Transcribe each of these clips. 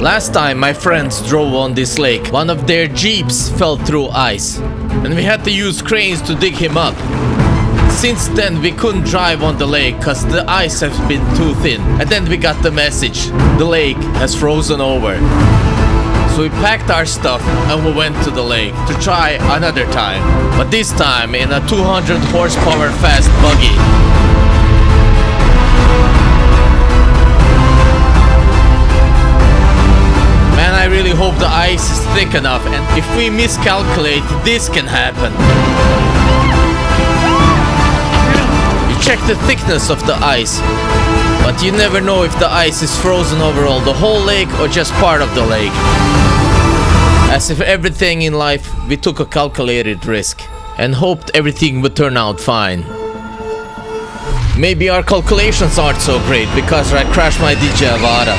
Last time my friends drove on this lake, one of their jeeps fell through ice, and we had to use cranes to dig him up. Since then we couldn't drive on the lake cause the ice has been too thin. And then we got the message, the lake has frozen over. So we packed our stuff and we went to the lake to try another time. But this time in a 200 horsepower fast buggy. Man, I really hope the ice is thick enough, and if we miscalculate, this can happen. Check the thickness of the ice, but you never know if the ice is frozen overall, the whole lake or just part of the lake. As if everything in life, we took a calculated risk and hoped everything would turn out fine. Maybe our calculations aren't so great because I crashed my Dji Avata.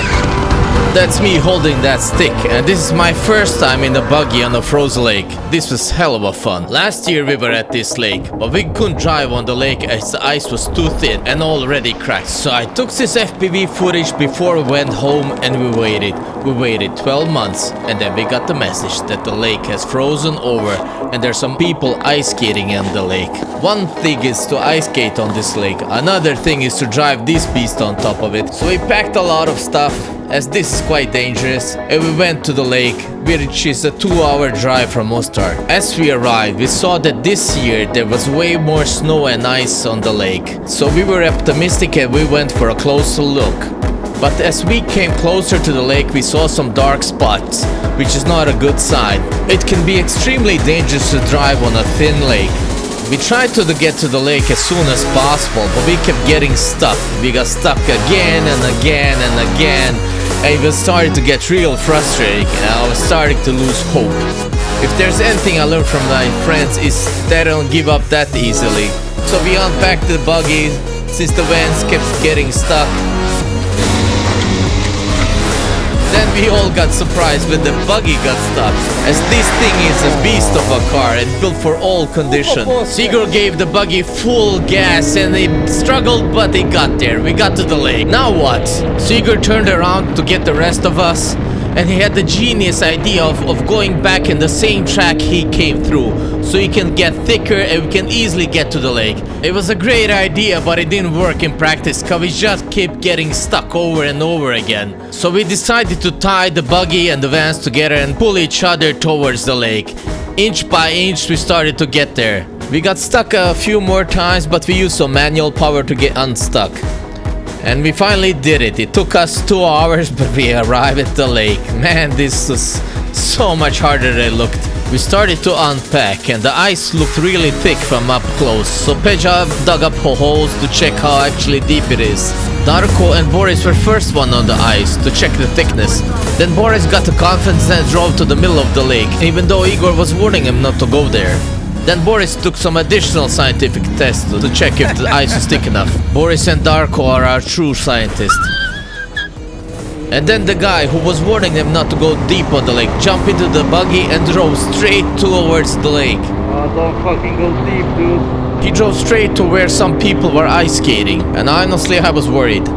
That's me holding that stick, and this is my first time in a buggy on a frozen lake. This was hell of a fun. Last year we were at this lake, but we couldn't drive on the lake as the ice was too thin and already cracked. So I took this FPV footage before we went home and we waited. We waited 12 months and then we got the message that the lake has frozen over and there's some people ice skating on the lake. One thing is to ice skate on this lake, another thing is to drive this beast on top of it. So we packed a lot of stuff, as this is quite dangerous, and we went to the lake, which is a 2-hour drive from Mostar. As we arrived, we saw that this year there was way more snow and ice on the lake, so we were optimistic and we went for a closer look. But as we came closer to the lake, we saw some dark spots, which is not a good sign. It can be extremely dangerous to drive on a thin lake. We tried to get to the lake as soon as possible, but we kept getting stuck. We got stuck again and again and again. And it was starting to get real frustrating, and I was starting to lose hope. If there's anything I learned from my friends, is they don't give up that easily. So we unpacked the buggy, since the vans kept getting stuck. Then we all got surprised when the buggy got stuck, as this thing is a beast of a car and built for all conditions. Igor gave the buggy full gas and it struggled, but it got there. We got to the lake. Now what? Igor turned around to get the rest of us, and he had the genius idea of going back in the same track he came through, so he can get thicker and we can easily get to the lake. It was a great idea, but it didn't work in practice because we just kept getting stuck over and over again. So we decided to tie the buggy and the vans together and pull each other towards the lake. Inch by inch we started to get there. We got stuck a few more times, but we used some manual power to get unstuck. And we finally did it. It took us 2 hours, but we arrived at the lake. Man, this was so much harder than it looked. We started to unpack, and the ice looked really thick from up close. So Peja dug up holes to check how actually deep it is. Darko and Boris were first one on the ice to check the thickness. Then Boris got the confidence and drove to the middle of the lake, even though Igor was warning him not to go there. Then Boris took some additional scientific tests to check if the ice is thick enough. Boris and Darko are our true scientists. And then the guy who was warning them not to go deep on the lake jumped into the buggy and drove straight towards the lake. Oh, don't fucking go deep, dude. He drove straight to where some people were ice skating, and honestly I was worried.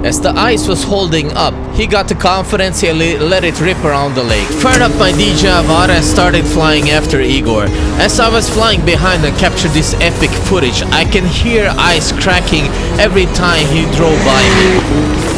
As the ice was holding up, he got the confidence and let it rip around the lake. Fired up my Dji Avata and started flying after Igor. As I was flying behind and captured this epic footage, I can hear ice cracking every time he drove by me.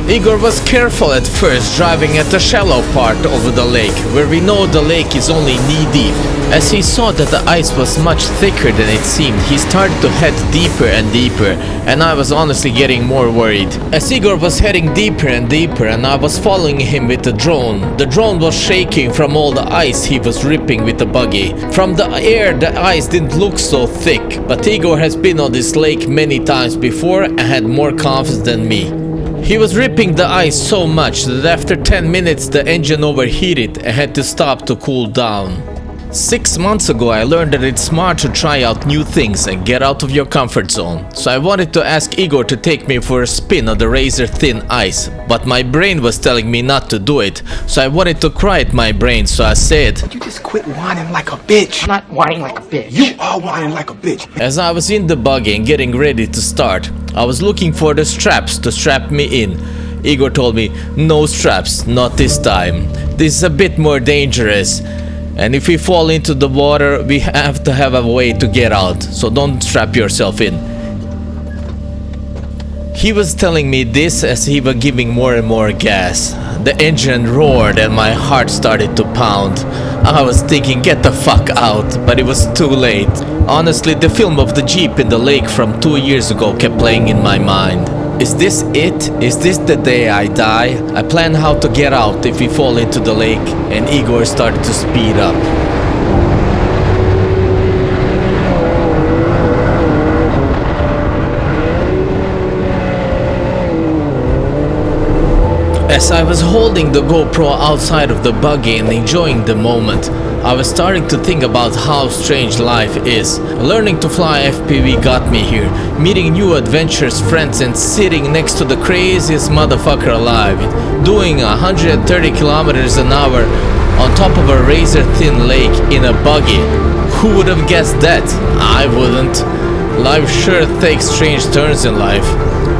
Igor was careful at first, driving at the shallow part of the lake, where we know the lake is only knee-deep. As he saw that the ice was much thicker than it seemed, he started to head deeper and deeper, and I was honestly getting more worried. As Igor was heading deeper and deeper, and I was following him with the drone was shaking from all the ice he was ripping with the buggy. From the air, the ice didn't look so thick, but Igor has been on this lake many times before and had more confidence than me. He was ripping the ice so much that after 10 minutes the engine overheated and had to stop to cool down. 6 months ago I learned that it's smart to try out new things and get out of your comfort zone. So I wanted to ask Igor to take me for a spin on the razor thin ice, but my brain was telling me not to do it. So I wanted to quiet my brain, so I said, "You just quit whining like a bitch." I'm not whining like a bitch. You are whining like a bitch. As I was in the buggy and getting ready to start, I was looking for the straps to strap me in. Igor told me, "No straps, not this time. This is a bit more dangerous. And if we fall into the water, we have to have a way to get out, so don't strap yourself in." He was telling me this as he was giving more and more gas. The engine roared and my heart started to pound. I was thinking, get the fuck out, but it was too late. Honestly, the film of the Jeep in the lake from 2 years ago kept playing in my mind. Is this it? Is this the day I die? I plan how to get out if we fall into the lake, and Igor started to speed up. As I was holding the GoPro outside of the buggy and enjoying the moment, I was starting to think about how strange life is. Learning to fly FPV got me here, meeting new adventurous friends and sitting next to the craziest motherfucker alive, doing 130 kilometers an hour on top of a razor-thin lake in a buggy. Who would have guessed that? I wouldn't. Life sure takes strange turns in life.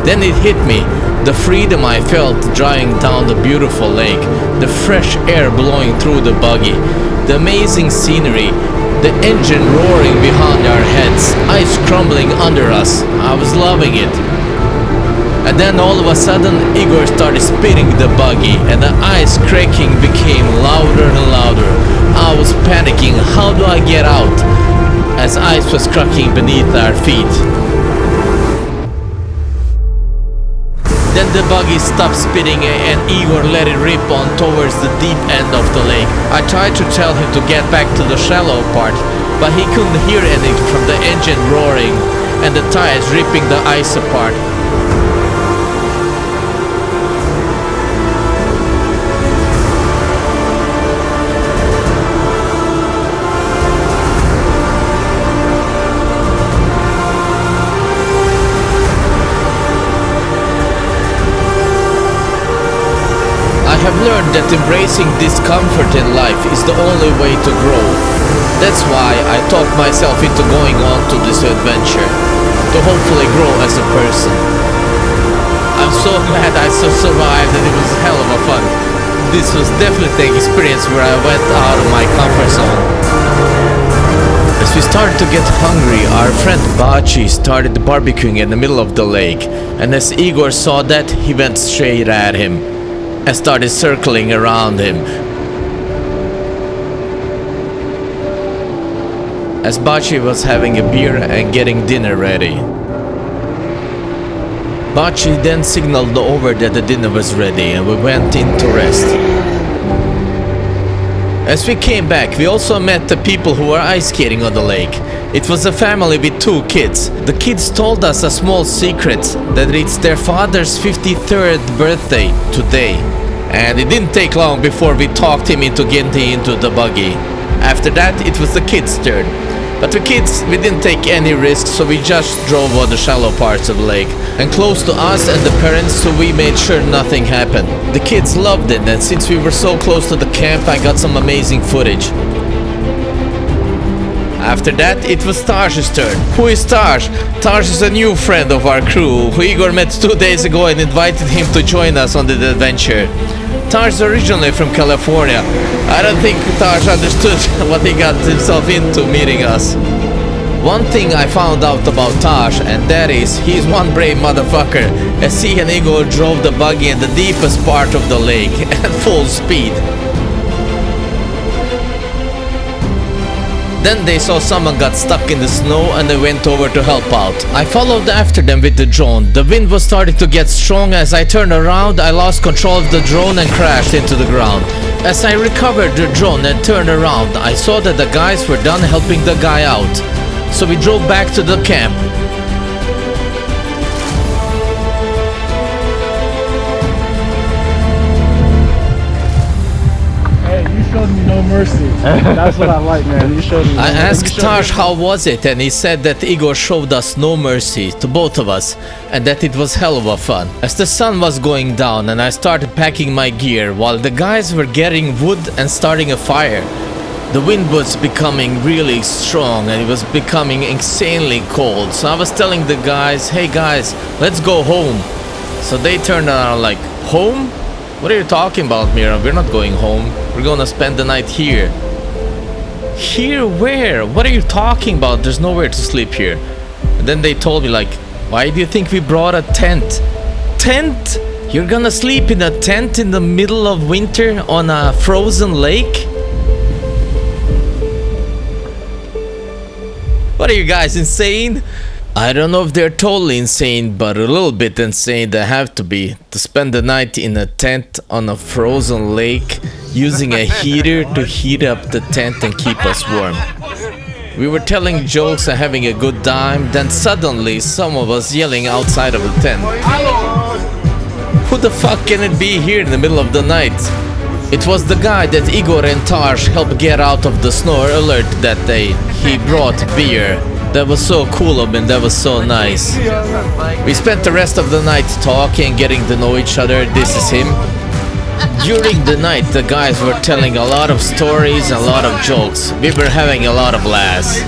Then it hit me. The freedom I felt driving down the beautiful lake, the fresh air blowing through the buggy, the amazing scenery, the engine roaring behind our heads, ice crumbling under us. I was loving it. And then all of a sudden Igor started spinning the buggy and the ice cracking became louder and louder. I was panicking, how do I get out? As ice was cracking beneath our feet. Then the buggy stopped spinning and Igor let it rip on towards the deep end of the lake. I tried to tell him to get back to the shallow part, but he couldn't hear anything from the engine roaring and the tires ripping the ice apart. I have learned that embracing discomfort in life is the only way to grow. That's why I talked myself into going on to this adventure, to hopefully grow as a person. I'm so glad I survived and it was hell of a fun. This was definitely an experience where I went out of my comfort zone. As we started to get hungry, our friend Dji started barbecuing in the middle of the lake, and as Igor saw that, he went straight at him and started circling around him. As Dji was having a beer and getting dinner ready. Dji then signaled over that the dinner was ready and we went in to rest. As we came back, we also met the people who were ice skating on the lake. It was a family with 2 kids. The kids told us a small secret, that it's their father's 53rd birthday today. And it didn't take long before we talked him into getting into the buggy. After that, it was the kids' turn. But the kids, we didn't take any risks, so we just drove on the shallow parts of the lake and close to us and the parents, so we made sure nothing happened. The kids loved it, and since we were so close to the camp, I got some amazing footage. After that, it was Taj's turn. Who is Taj? Taj is a new friend of our crew, who Igor met 2 days ago and invited him to join us on the adventure. Taj is originally from California. I don't think Taj understood what he got himself into meeting us. One thing I found out about Taj, and that is, he's one brave motherfucker, as he and Igor drove the buggy in the deepest part of the lake at full speed. Then they saw someone got stuck in the snow and they went over to help out. I followed after them with the drone. The wind was starting to get strong. As I turned around, I lost control of the drone and crashed into the ground. As I recovered the drone and turned around, I saw that the guys were done helping the guy out. So we drove back to the camp. Hey, you showed me no mercy. That's what I like, man. You showed me. I asked Taj how was it, and he said that Igor showed us no mercy to both of us, and that it was hell of a fun. As the sun was going down and I started packing my gear while the guys were getting wood and starting a fire, the wind was becoming really strong and it was becoming insanely cold. So I was telling the guys, hey guys, let's go home. So they turned around like, home? What are you talking about, Mira? We're not going home. We're gonna spend the night here. Here where? What are you talking about? There's nowhere to sleep here. And then they told me like, why do you think we brought a tent? Tent? You're gonna sleep in a tent in the middle of winter on a frozen lake? What are you guys, insane? I don't know if they're totally insane, but a little bit insane they have to be, to spend the night in a tent on a frozen lake using a heater to heat up the tent and keep us warm. We were telling jokes and having a good time, then suddenly some of us yelling outside of the tent. Who the fuck can it be here in the middle of the night? It was the guy that Igor and Taj helped get out of the snow alert that day. He brought beer. That was so cool of him, that was so nice. We spent the rest of the night talking, getting to know each other. This is him. During the night, the guys were telling a lot of stories and a lot of jokes. We were having a lot of laughs.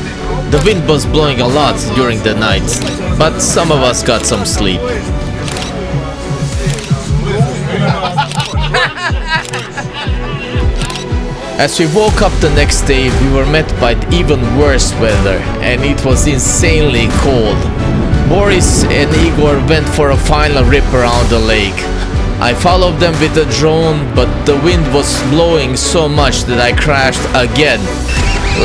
The wind was blowing a lot during the night, but some of us got some sleep. As we woke up the next day, we were met by even worse weather, and it was insanely cold. Boris and Igor went for a final rip around the lake. I followed them with a drone, but the wind was blowing so much that I crashed again.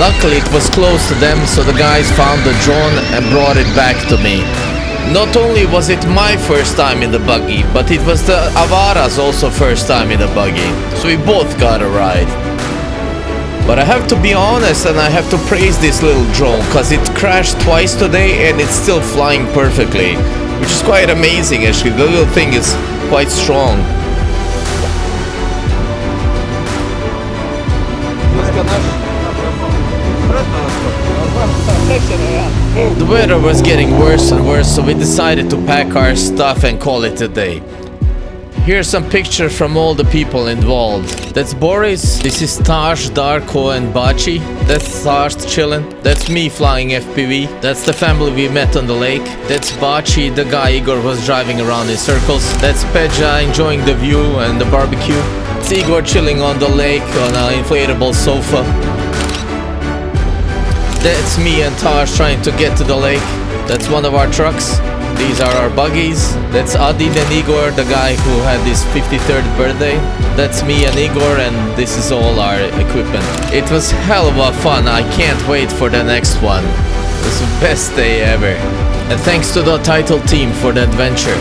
Luckily it was close to them, so the guys found the drone and brought it back to me. Not only was it my first time in the buggy, but it was the Avata's also first time in the buggy, so we both got a ride. But I have to be honest and I have to praise this little drone, cause it crashed twice today and it's still flying perfectly, which is quite amazing actually. The little thing is quite strong. The weather was getting worse and worse, so we decided to pack our stuff and call it a day. Here's some pictures from all the people involved. That's Boris, this is Taj, Darko and Dji. That's Taj chillin'. That's me flying FPV. That's the family we met on the lake. That's Dji, the guy Igor was driving around in circles. That's Peja enjoying the view and the barbecue. It's Igor chilling on the lake on an inflatable sofa. That's me and Taj trying to get to the lake. That's one of our trucks. These are our buggies. That's Adin and Igor, the guy who had his 53rd birthday. That's me and Igor, and this is all our equipment. It was hell of a fun. I can't wait for the next one. It was the best day ever. And thanks to the title team for the adventure.